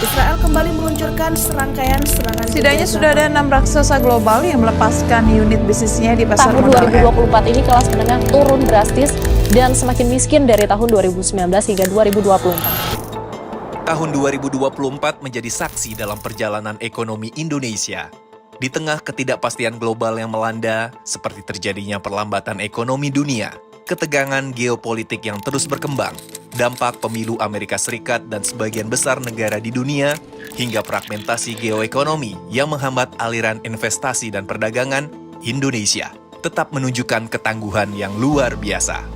Israel kembali meluncurkan serangkaian serangan. Setidaknya sudah ada 6 raksasa global yang melepaskan unit bisnisnya di pasar Tahun modal. 2024 ini kelas menengah turun drastis dan semakin miskin dari tahun 2019 hingga 2024. Tahun 2024 menjadi saksi dalam perjalanan ekonomi Indonesia. Di tengah ketidakpastian global yang melanda, seperti terjadinya perlambatan ekonomi dunia, ketegangan geopolitik yang terus berkembang, dampak pemilu Amerika Serikat dan sebagian besar negara di dunia, hingga fragmentasi geoekonomi yang menghambat aliran investasi dan perdagangan, Indonesia tetap menunjukkan ketangguhan yang luar biasa.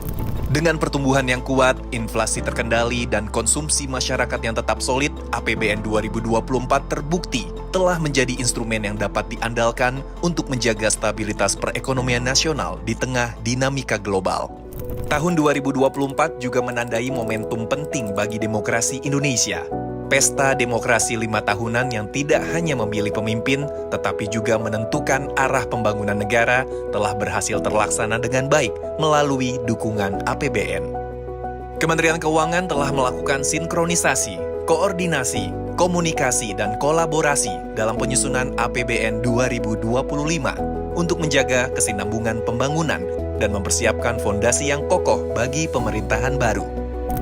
Dengan pertumbuhan yang kuat, inflasi terkendali, dan konsumsi masyarakat yang tetap solid, APBN 2024 terbukti telah menjadi instrumen yang dapat diandalkan untuk menjaga stabilitas perekonomian nasional di tengah dinamika global. Tahun 2024 juga menandai momentum penting bagi demokrasi Indonesia. Pesta demokrasi 5 tahunan yang tidak hanya memilih pemimpin, tetapi juga menentukan arah pembangunan negara telah berhasil terlaksana dengan baik melalui dukungan APBN. Kementerian Keuangan telah melakukan sinkronisasi, koordinasi, komunikasi, dan kolaborasi dalam penyusunan APBN 2025 untuk menjaga kesinambungan pembangunan dan mempersiapkan fondasi yang kokoh bagi pemerintahan baru.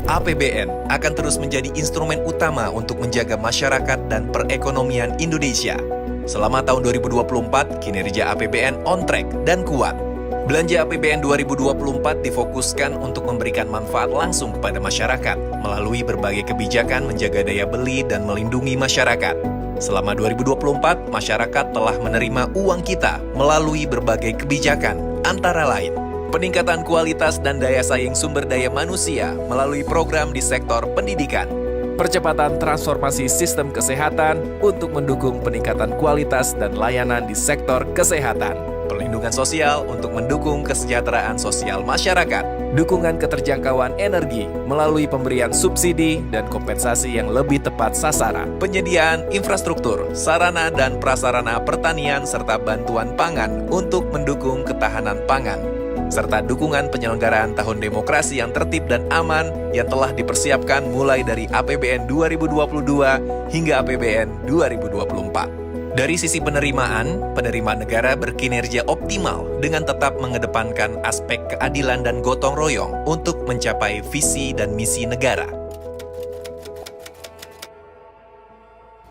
APBN akan terus menjadi instrumen utama untuk menjaga masyarakat dan perekonomian Indonesia. Selama tahun 2024, kinerja APBN on track dan kuat. Belanja APBN 2024 difokuskan untuk memberikan manfaat langsung kepada masyarakat melalui berbagai kebijakan menjaga daya beli dan melindungi masyarakat. Selama 2024, masyarakat telah menerima uang kita melalui berbagai kebijakan, antara lain peningkatan kualitas dan daya saing sumber daya manusia melalui program di sektor pendidikan, percepatan transformasi sistem kesehatan untuk mendukung peningkatan kualitas dan layanan di sektor kesehatan, perlindungan sosial untuk mendukung kesejahteraan sosial masyarakat, dukungan keterjangkauan energi melalui pemberian subsidi dan kompensasi yang lebih tepat sasaran, penyediaan infrastruktur, sarana dan prasarana pertanian serta bantuan pangan untuk mendukung ketahanan pangan, serta dukungan penyelenggaraan tahun demokrasi yang tertib dan aman yang telah dipersiapkan mulai dari APBN 2022 hingga APBN 2024. Dari sisi penerimaan negara berkinerja optimal dengan tetap mengedepankan aspek keadilan dan gotong royong untuk mencapai visi dan misi negara.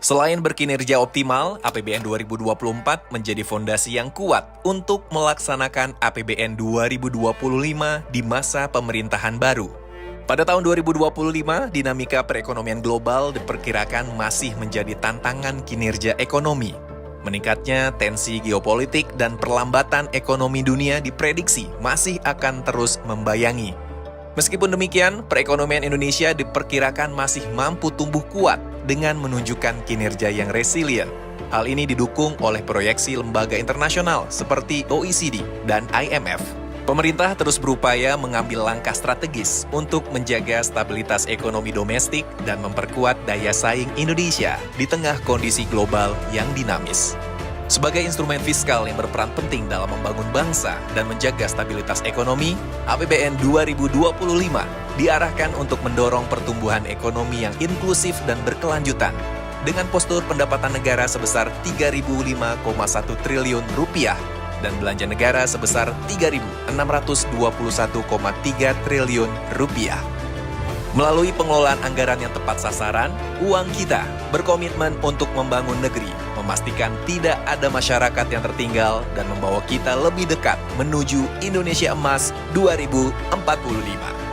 Selain berkinerja optimal, APBN 2024 menjadi fondasi yang kuat untuk melaksanakan APBN 2025 di masa pemerintahan baru. Pada tahun 2025, dinamika perekonomian global diperkirakan masih menjadi tantangan kinerja ekonomi. Meningkatnya tensi geopolitik dan perlambatan ekonomi dunia diprediksi masih akan terus membayangi. Meskipun demikian, perekonomian Indonesia diperkirakan masih mampu tumbuh kuat dengan menunjukkan kinerja yang resilient. Hal ini didukung oleh proyeksi lembaga internasional seperti OECD dan IMF. Pemerintah terus berupaya mengambil langkah strategis untuk menjaga stabilitas ekonomi domestik dan memperkuat daya saing Indonesia di tengah kondisi global yang dinamis. Sebagai instrumen fiskal yang berperan penting dalam membangun bangsa dan menjaga stabilitas ekonomi, APBN 2025 diarahkan untuk mendorong pertumbuhan ekonomi yang inklusif dan berkelanjutan dengan postur pendapatan negara sebesar Rp3.005,1 triliun dan belanja negara sebesar Rp3.621,3 triliun. Melalui pengelolaan anggaran yang tepat sasaran, uang kita berkomitmen untuk membangun negeri, memastikan tidak ada masyarakat yang tertinggal dan membawa kita lebih dekat menuju Indonesia Emas 2045.